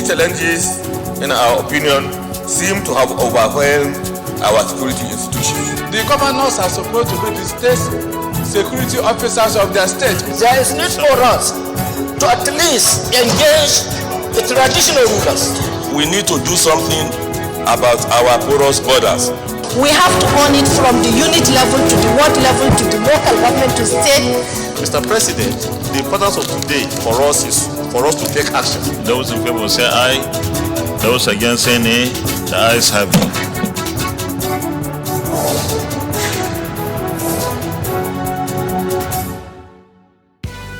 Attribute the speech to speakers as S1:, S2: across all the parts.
S1: These challenges, in our opinion, seem to have overwhelmed our security institutions.
S2: The governors are supposed to be the state security officers of their state.
S3: There is need for us to at least engage the traditional rulers.
S1: We need to do something about our porous borders.
S3: We have to own it from the unit level to the ward level to the local government to state.
S4: Mr. President, the importance of today for us is for us to take action.
S5: Those in favor say aye. Those against say nay. The ayes have it.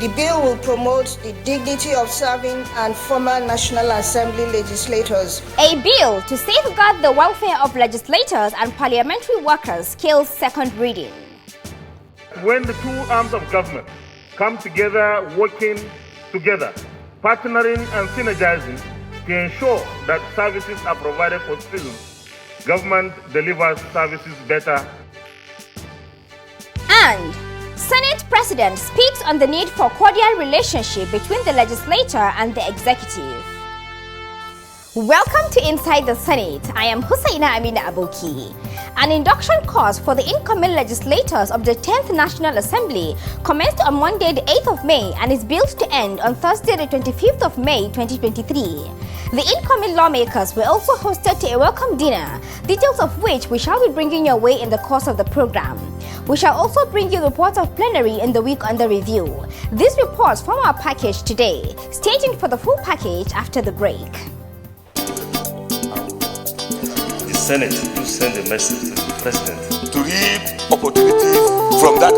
S6: The bill will promote the dignity of serving and former National Assembly legislators.
S7: A bill to safeguard the welfare of legislators and parliamentary workers kills second reading.
S8: When the two arms of government come together, working together, partnering and synergizing to ensure that services are provided for citizens, government delivers services better.
S7: And Senate President speaks on the need for cordial relationship between the legislature and the executive. Welcome to Inside the Senate. I am Hussaina Amina Aboki. An induction course for the incoming legislators of the 10th National Assembly commenced on Monday the 8th of May and is built to end on Thursday the 25th of May 2023. The incoming lawmakers were also hosted to a welcome dinner, details of which we shall be bringing your way in the course of the program. We shall also bring you reports of plenary in the week under review. These reports form our package today. Stay tuned for the full package after the break.
S4: The Senate to send a message to the President
S1: to reap opportunities from that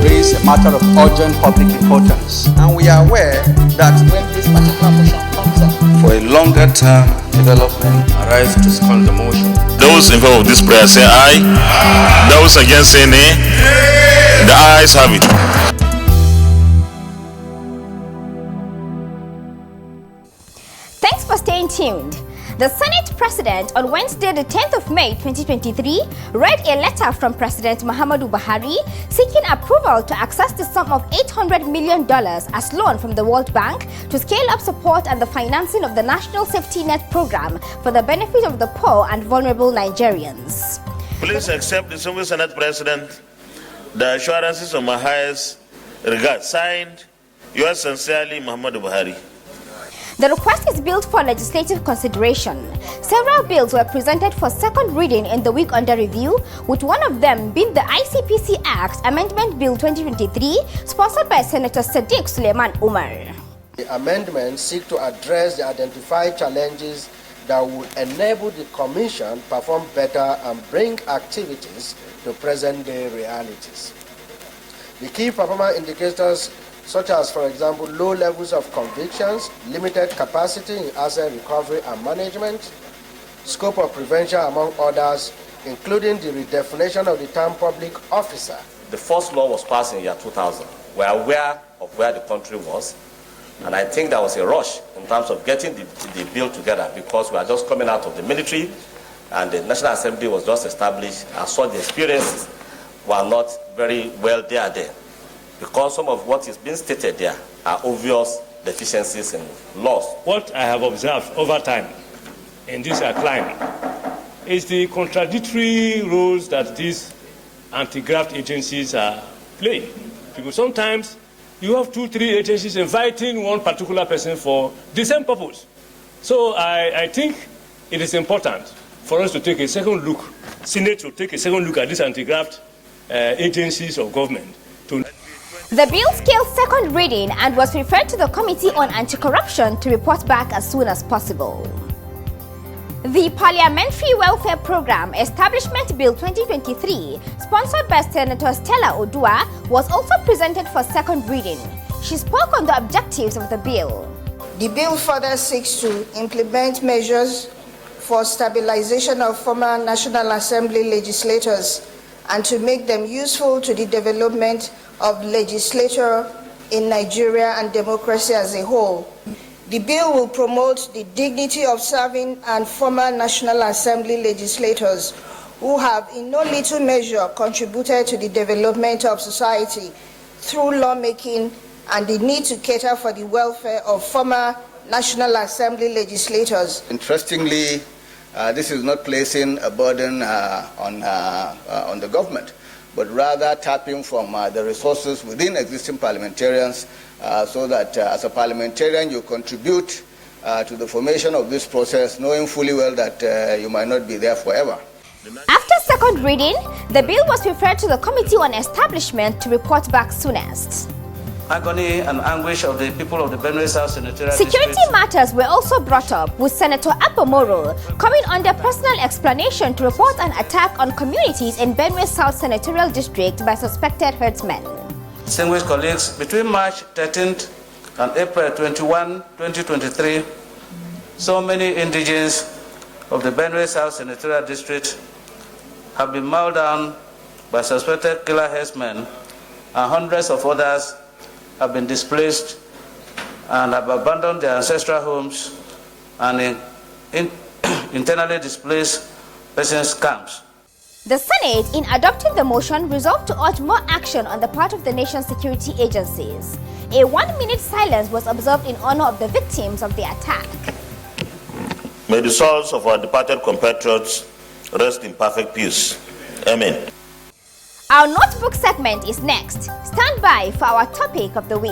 S2: Raise a matter of urgent public importance.
S9: And we are aware that when this particular motion comes up
S4: for a longer term development, arise to second the motion.
S5: Those in favor of this prayer say aye. Those against say nay. The ayes have it.
S7: Thanks for staying tuned. The Senate President on Wednesday the 10th of May 2023 read a letter from President Muhammadu Buhari seeking approval to access the sum of $800 million as loan from the World Bank to scale up support and the financing of the National Safety Net Program for the benefit of the poor and vulnerable Nigerians.
S5: Please accept the Distinguished Senate President the assurances of my highest regard. Signed, yours sincerely, Muhammadu Buhari.
S7: The request is built for legislative consideration. Several bills were presented for second reading in the week under review, with one of them being the ICPC Act Amendment Bill 2023, sponsored by Senator Sadiq Suleiman Umar.
S9: the amendments seek to address the identified challenges that would enable the Commission perform better and bring activities to present-day realities. The key performance indicators such as, for example, low levels of convictions, limited capacity in asset recovery and management, scope of prevention, among others, including the redefinition of the term public officer.
S10: The first law was passed in the year 2000. We're aware of where the country was, and I think there was a rush in terms of getting the bill together because we are just coming out of the military, and the National Assembly was just established, and so the experiences were not very well there then, because some of what is being stated there are obvious deficiencies in laws.
S8: What I have observed over time in this climate is the contradictory roles that these anti-graft agencies are playing. Because sometimes you have 2-3 agencies inviting one particular person for the same purpose. So I think it is important for us to take a second look, Senate to take a second look at these anti-graft agencies of government.
S7: The bill scaled second reading and was referred to the Committee on Anti-Corruption to report back as soon as possible. The Parliamentary Welfare Program Establishment Bill 2023, sponsored by Senator Stella Odua, was also presented for second reading. She spoke on the objectives of the bill.
S6: The bill further seeks to implement measures for stabilization of former National Assembly legislators and to make them useful to the development of legislature in Nigeria and democracy as a whole. The bill will promote the dignity of serving and former National Assembly legislators who have in no little measure contributed to the development of society through lawmaking and the need to cater for the welfare of former National Assembly legislators.
S11: Interestingly, this is not placing a burden on the government, but rather tapping from the resources within existing parliamentarians so that as a parliamentarian you contribute to the formation of this process, knowing fully well that you might not be there forever.
S7: After second reading, the bill was referred to the Committee on Establishment to report back soonest.
S12: Agony and anguish of the people of the Benue South Senatorial
S7: Security
S12: District.
S7: matters were also brought up, with Senator Apomoro coming under personal explanation to report an attack on communities in Benue South Senatorial District by suspected herdsmen.
S12: Distinguished colleagues, between March 13th and April 21, 2023, so many indigents of the Benue South Senatorial District have been mauled down by suspected killer herdsmen, and hundreds of others have been displaced and have abandoned their ancestral homes and internally displaced persons camps.
S7: The Senate, in adopting the motion, resolved to urge more action on the part of the nation's security agencies. A 1-minute silence was observed in honor of the victims of the attack.
S5: May the souls of our departed compatriots rest in perfect peace. Amen.
S7: Our notebook segment is next. Stand by for our topic of the week.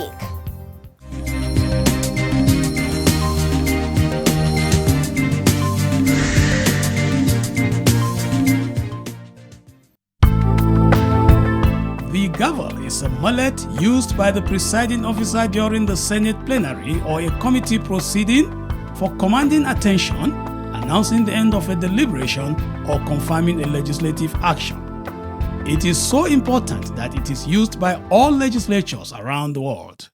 S13: The gavel is a mallet used by the presiding officer during the Senate plenary or a committee proceeding for commanding attention, announcing the end of a deliberation, or confirming a legislative action. It is so important that it is used by all legislatures around the world.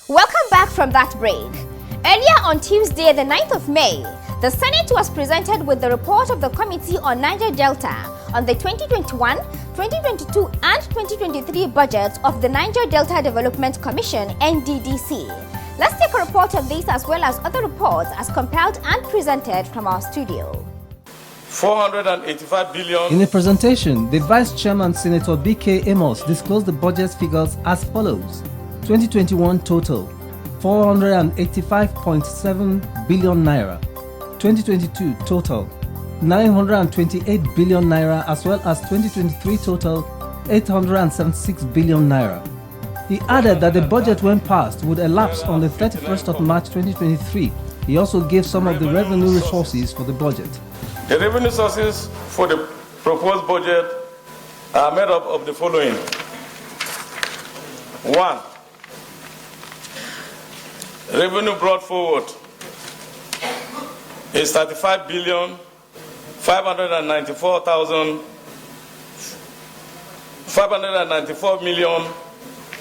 S7: Welcome back from that break. Earlier on Tuesday, the 9th of May, the Senate was presented with the report of the Committee on Niger Delta on the 2021, 2022 and 2023 budgets of the Niger Delta Development Commission, NDDC. Let's take a report of this as well as other reports as compiled and presented from our studio.
S14: 485 billion.
S15: In a presentation, the Vice Chairman Senator BK Amos disclosed the budget figures as follows. 2021 total 485.7 billion naira. 2022 total 928 billion naira, as well as 2023 total 876 billion naira. He added that the budget, when passed, would elapse on the 31st of March 2023. He also gave some of the revenue resources for the budget.
S14: The revenue sources for the proposed budget are made up of the following. 1. Revenue brought forward is 35 billion 594 million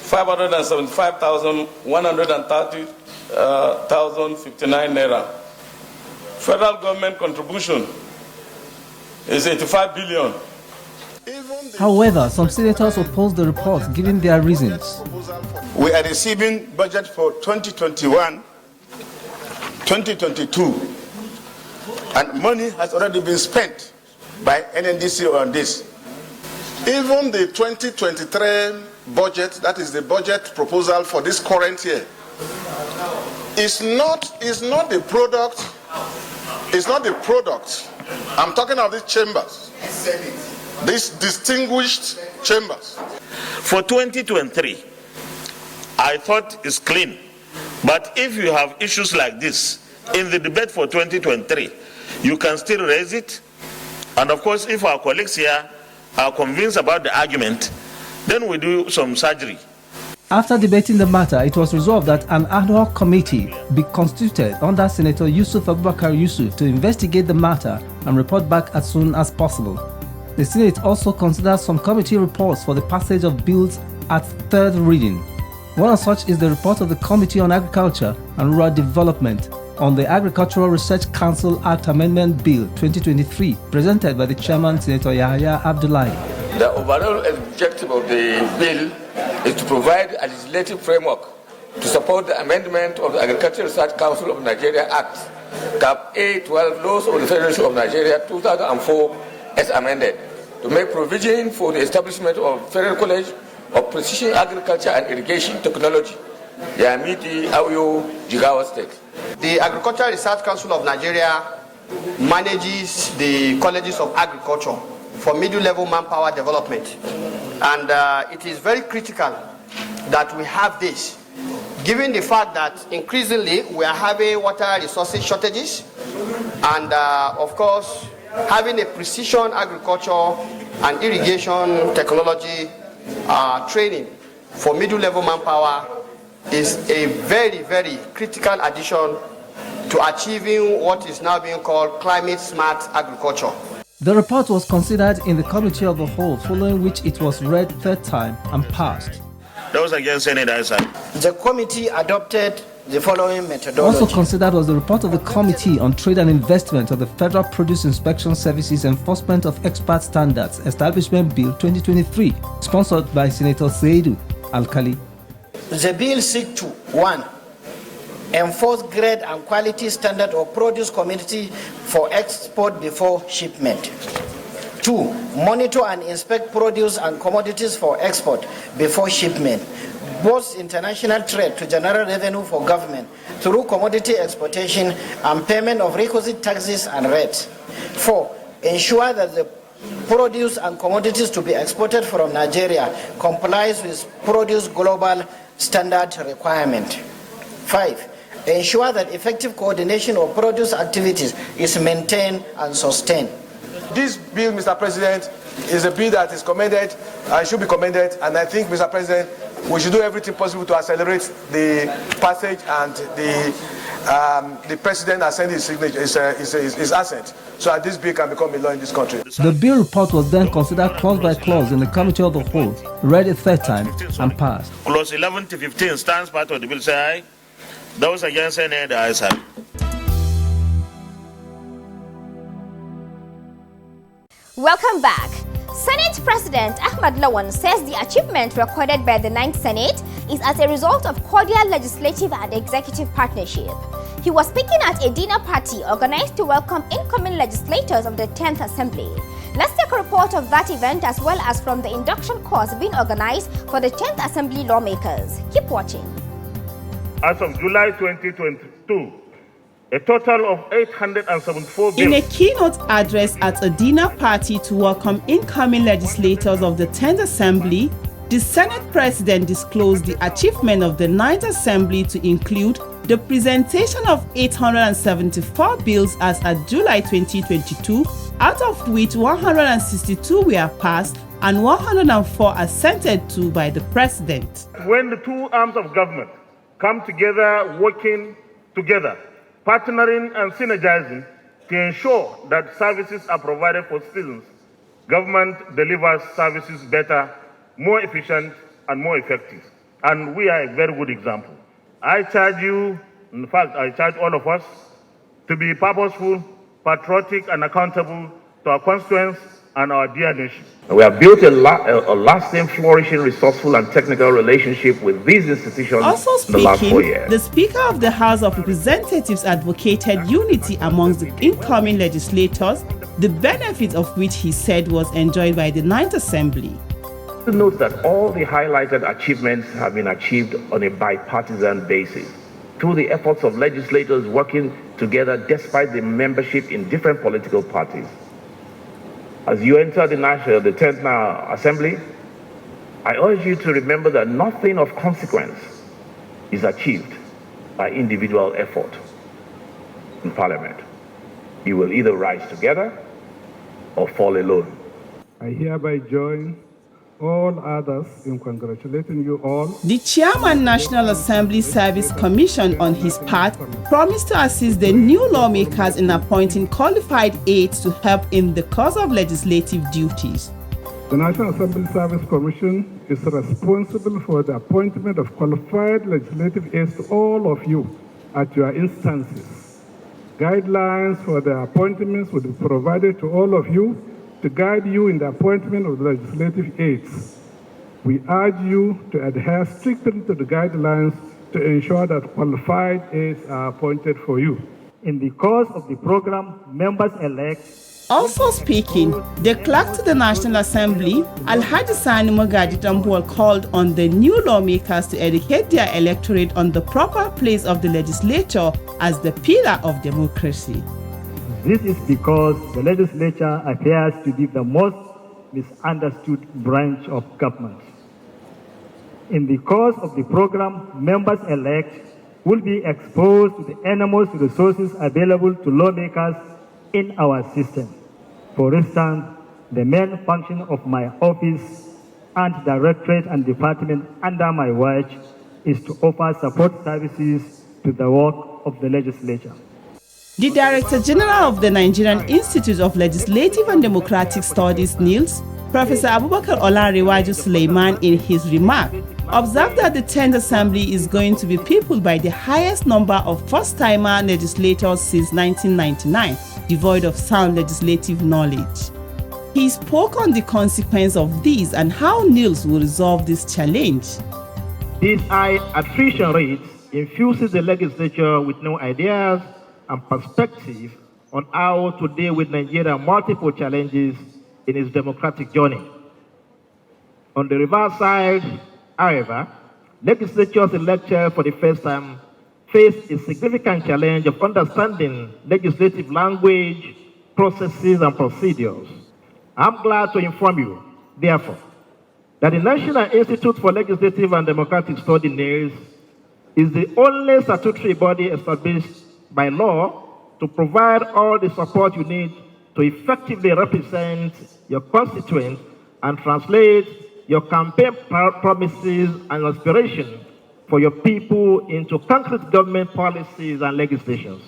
S14: 575,130,059 naira. Federal government contribution is 85 billion.
S15: However, some senators opposed the report, giving their reasons.
S16: We are receiving budget for 2021, 2022, and money has already been spent by NNDC on this. Even the 2023 budget, that is the budget proposal for this current year, is not the product. It's not the product. I'm talking of these chambers, these distinguished chambers.
S5: For 2023, I thought it's clean. But if you have issues like this in the debate for 2023, you can still raise it. And of course, if our colleagues here are convinced about the argument, then we do some surgery.
S15: After debating the matter, it was resolved that an ad hoc committee be constituted under Senator Yusuf Abubakar Yusuf to investigate the matter and report back as soon as possible. The Senate also considered some committee reports for the passage of bills at third reading. One of such is the report of the Committee on Agriculture and Rural Development on the Agricultural Research Council Act Amendment Bill 2023, presented by the Chairman, Senator Yahya Abdullahi.
S17: The overall objective of the bill is to provide a legislative framework to support the amendment of the Agricultural Research Council of Nigeria Act, Cap A12 Laws of the Federation of Nigeria 2004 as amended, to make provision for the establishment of Federal College of Precision Agriculture and Irrigation Technology, Yamiti Auyo, Jigawa State.
S18: The Agricultural Research Council of Nigeria manages the colleges of agriculture for middle-level manpower development. And it is very critical that we have this, given the fact that increasingly we are having water resources shortages, and of course, having a precision agriculture and irrigation technology training for middle-level manpower is a very, very critical addition to achieving what is now being called climate-smart agriculture.
S15: The report was considered in the Committee of the Whole, following which it was read third time and passed.
S5: Those against any answer.
S3: The committee adopted the following methodology.
S15: Also considered was the report of the Committee on Trade and Investment of the Federal Produce Inspection Services Enforcement of Expert Standards Establishment Bill 2023, sponsored by Senator Seidu Alkali.
S3: The bill seeks to 1. Enforce grade and quality standard of produce community for export before shipment. 2. Monitor and inspect produce and commodities for export before shipment. Boost international trade to generate revenue for government through commodity exportation and payment of requisite taxes and rates. 4. Ensure that the produce and commodities to be exported from Nigeria complies with produce global standard requirement. 5. Ensure that effective coordination of produce activities is maintained and sustained.
S2: This bill, Mr. President, is a bill that is commended and should be commended, and I think, Mr. President, we should do everything possible to accelerate the passage, and the President has sent his signature, his assent, so that this bill can become a law in this country.
S15: The bill report was then considered clause by clause in the Committee of the Whole, read a third time and passed.
S5: Clause 11 to 15 stands part of the bill. Say aye. Those against any, the ayes have it.
S7: Welcome back. Senate President Ahmad Lawan says the achievement recorded by the 9th Senate is as a result of cordial legislative and executive partnership. He was speaking at a dinner party organized to welcome incoming legislators of the 10th Assembly. Let's take a report of that event as well as from the induction course being organized for the 10th Assembly lawmakers. Keep watching.
S5: As of July 2022, a total of 874 bills.
S19: In a keynote address at a dinner party to welcome incoming legislators of the 10th Assembly, the Senate President disclosed the achievement of the 9th Assembly to include the presentation of 874 bills as at July 2022, out of which 162 were passed and 104 assented to by the President.
S5: When the two arms of government come together, working together, partnering and synergizing to ensure that services are provided for citizens, government delivers services better, more efficient, and more effective. And we are a very good example. I charge you, in fact, I charge all of us to be purposeful, patriotic, and accountable to our constituents and our dear nation. We have built a lasting, flourishing, resourceful, and technical relationship with these institutions
S19: Also
S5: in the last 4
S19: speaking,
S5: years.
S19: the Speaker of the House of Representatives advocated unity amongst the incoming legislators, the benefit of which he said was enjoyed by the 9th Assembly.
S5: Note that all the highlighted achievements have been achieved on a bipartisan basis through the efforts of legislators working together despite the membership in different political parties. As you enter the 10th Assembly, I urge you to remember that nothing of consequence is achieved by individual effort in Parliament. You will either rise together or fall alone.
S20: I hereby join all others in congratulating you all.
S19: The Chairman National Assembly Service Commission, on his part, promised to assist the new lawmakers in appointing qualified aides to help in the course of legislative duties.
S20: The National Assembly Service Commission is responsible for the appointment of qualified legislative aides to all of you at your instances. Guidelines for the appointments will be provided to all of you to guide you in the appointment of the legislative aides. We urge you to adhere strictly to the guidelines to ensure that qualified aides are appointed for you.
S21: In the course of the program, members-elect
S19: Also speaking, the clerk to the National Assembly, Alhaji Sani Magaji Tambuwal, called on the new lawmakers to educate their electorate on the proper place of the legislature as the pillar of democracy.
S21: This is because the legislature appears to be the most misunderstood branch of government. In the course of the program, members-elect will be exposed to the enormous resources available to lawmakers in our system. For instance, the main function of my office and directorate and department under my watch is to offer support services to the work of the legislature.
S19: The Director General of the Nigerian Institute of Legislative and Democratic Studies, NILS, Professor Abubakar Olanrewaju Suleiman, in his remark, observed that the 10th Assembly is going to be peopled by the highest number of first-timer legislators since 1999, devoid of sound legislative knowledge. He spoke on the consequence of these and how NILS will resolve this challenge.
S21: This high attrition rate infuses the legislature with no ideas and perspective on how to deal with Nigeria's multiple challenges in its democratic journey. On the reverse side, however, legislatures elected for the first time face a significant challenge of understanding legislative language, processes, and procedures. I'm glad to inform you, therefore, that the National Institute for Legislative and Democratic Studies (NILS) is the only statutory body established by law to provide all the support you need to effectively represent your constituents and translate your campaign promises and aspirations for your people into concrete government policies and legislations.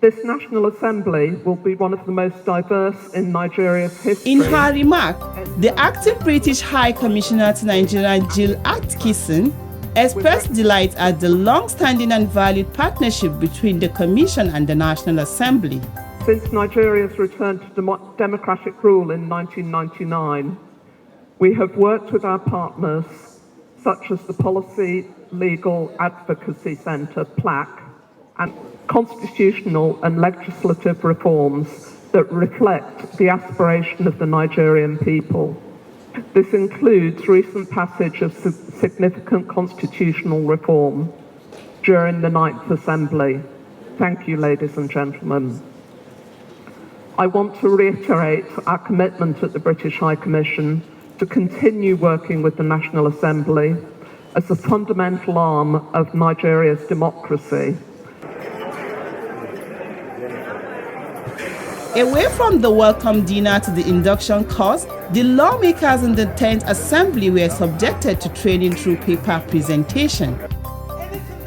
S22: This National Assembly will be one of the most diverse in Nigeria's history.
S19: In her remark, the acting British High Commissioner to Nigeria, Jill Atkinson, expressed delight at the long-standing and valued partnership between the Commission and the National Assembly.
S22: Since Nigeria's return to democratic rule in 1999, we have worked with our partners, such as the Policy Legal Advocacy Centre, PLAC, and constitutional and legislative reforms that reflect the aspiration of the Nigerian people. This includes recent passage of significant constitutional reform during the 9th Assembly. Thank you, ladies and gentlemen. I want to reiterate our commitment at the British High Commission to continue working with the National Assembly as a fundamental arm of Nigeria's democracy.
S19: Away from the welcome dinner to the induction course, the lawmakers in the 10th Assembly were subjected to training through paper presentation.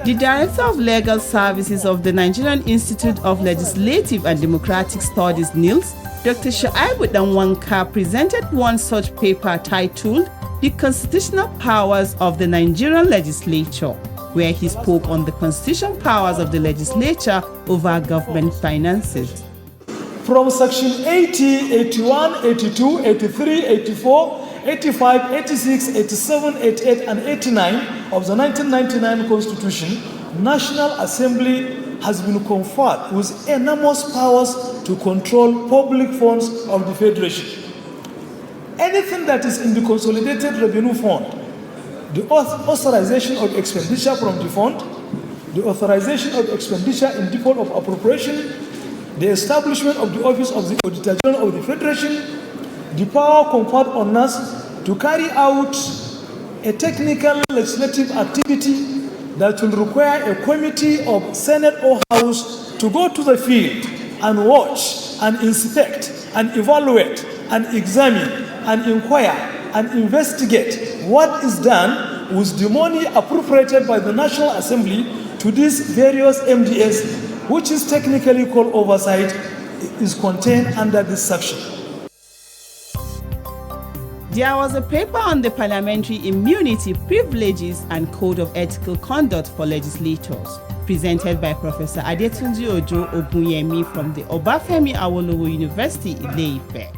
S19: The Director of Legal Services of the Nigerian Institute of Legislative and Democratic Studies, NILS, Dr. Shoaibu Danwanka, presented one such paper titled The Constitutional Powers of the Nigerian Legislature, where he spoke on the constitutional powers of the legislature over government finances.
S23: From Section 80, 81, 82, 83, 84, 85, 86, 87, 88, and 89 of the 1999 Constitution, National Assembly has been conferred with enormous powers to control public funds of the Federation. Anything that is in the Consolidated Revenue Fund, the authorization of expenditure from the fund, the authorization of expenditure in default of appropriation, the establishment of the Office of the Auditor General of the Federation, the power conferred on us to carry out a technical legislative activity that will require a committee of Senate or House to go to the field and watch and inspect and evaluate and examine and inquire and investigate what is done with the money appropriated by the National Assembly to these various MDS, which is technically called oversight, is contained under this section.
S19: There was a paper on the parliamentary immunity, privileges, and code of ethical conduct for legislators, presented by Professor Adetunji Ojo Ogunyemi from the Obafemi Awolowo University in Ile-Ife.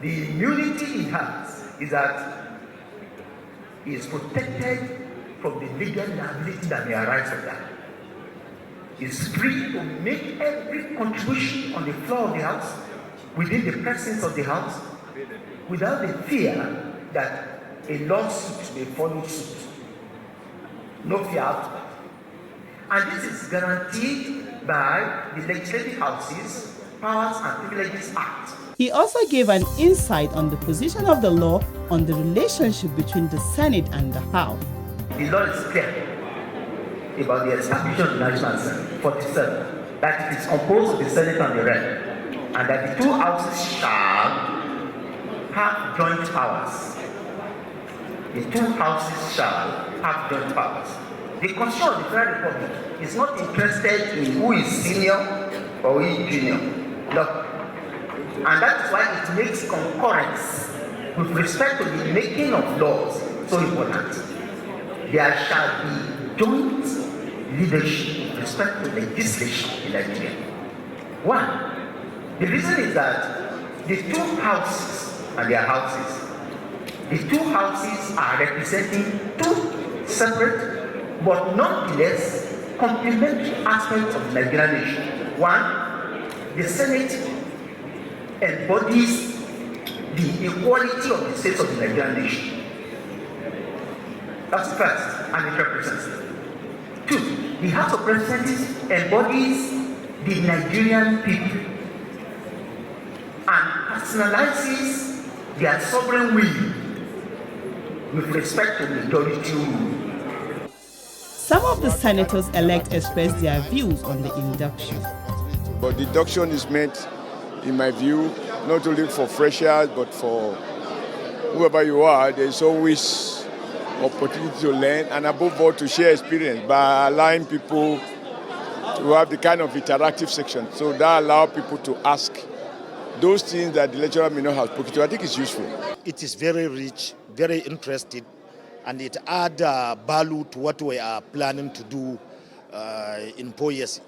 S24: The immunity he has is that he is protected from the legal liability that may arise from that. He is free to make every contribution on the floor of the House within the presence of the House without the fear that a lawsuit may follow suit. No fear out. And this is guaranteed by the Legislative House's Powers and Privileges Act.
S19: He also gave an insight on the position of the law on the relationship between the Senate and the House.
S24: The law is clear about the establishment of the National Assembly, 47, that it is composed of the Senate and the Rep, and that the two houses shall have joint powers. The two houses shall have joint powers. The Constitution of the Federal Republic is not interested in who is senior or who is junior. No. And that is why it makes concurrence with respect to the making of laws so important. There shall be joint leadership with respect to legislation in Nigeria. One, the reason is that the two houses and their houses, the two houses are representing two separate but nonetheless complementary aspects of the Nigerian nation. One, the Senate embodies the equality of the states of the Nigerian nation. That's first, and it represents it. Two, the House of Representatives embodies the Nigerian people and personalizes their sovereign will with respect to majority rule.
S19: Some of the senators-elect expressed their views on the induction.
S1: But the induction is meant, in my view, not only for freshers, but for whoever you are. There's always opportunity to learn and above all to share experience by allowing people to have the kind of interactive section. So that allows people to ask those things that the lecturer may not have spoken to. I think it's useful.
S4: It is very rich, very interesting, and it adds value to what we are planning to do in 4 years.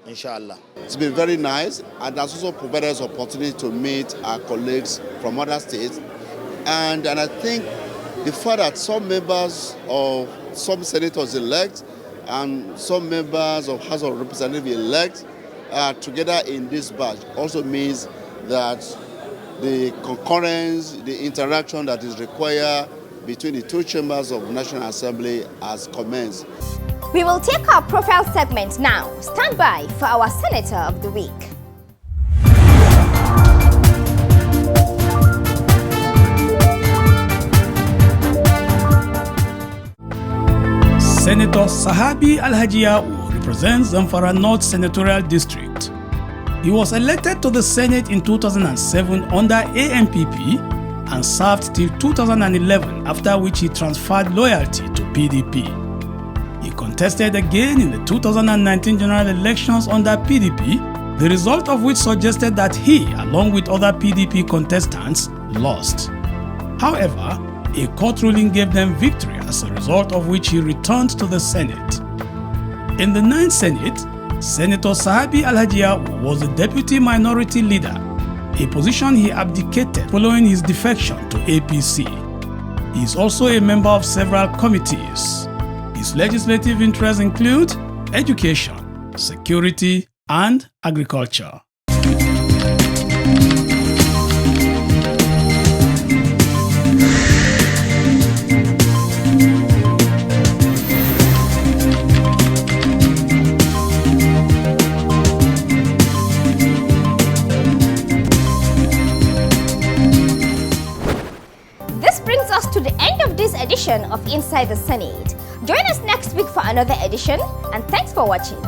S4: Inshallah.
S9: It's been very nice, and has also provided us opportunity to meet our colleagues from other states. And I think the fact that some members of some senators elect and some members of House of Representatives elect are together in this batch also means that the concurrence, the interaction that is required between the two chambers of the National Assembly has commenced.
S7: We will take our profile segment now. Stand by for our Senator of the Week.
S13: Senator Sahabi Alhaji represents Zamfara North Senatorial District. He was elected to the Senate in 2007 under ANPP and served till 2011, after which he transferred loyalty to PDP. He contested again in the 2019 general elections under PDP, the result of which suggested that he, along with other PDP contestants, lost. However, a court ruling gave them victory, as a result of which he returned to the Senate. In the 9th Senate, Senator Sahabi Alhaji was the deputy minority leader, a position he abdicated following his defection to APC. He is also a member of several committees. His legislative interests include education, security, and agriculture.
S7: To the end of this edition of Inside the Senate. Join us next week for another edition, and thanks for watching.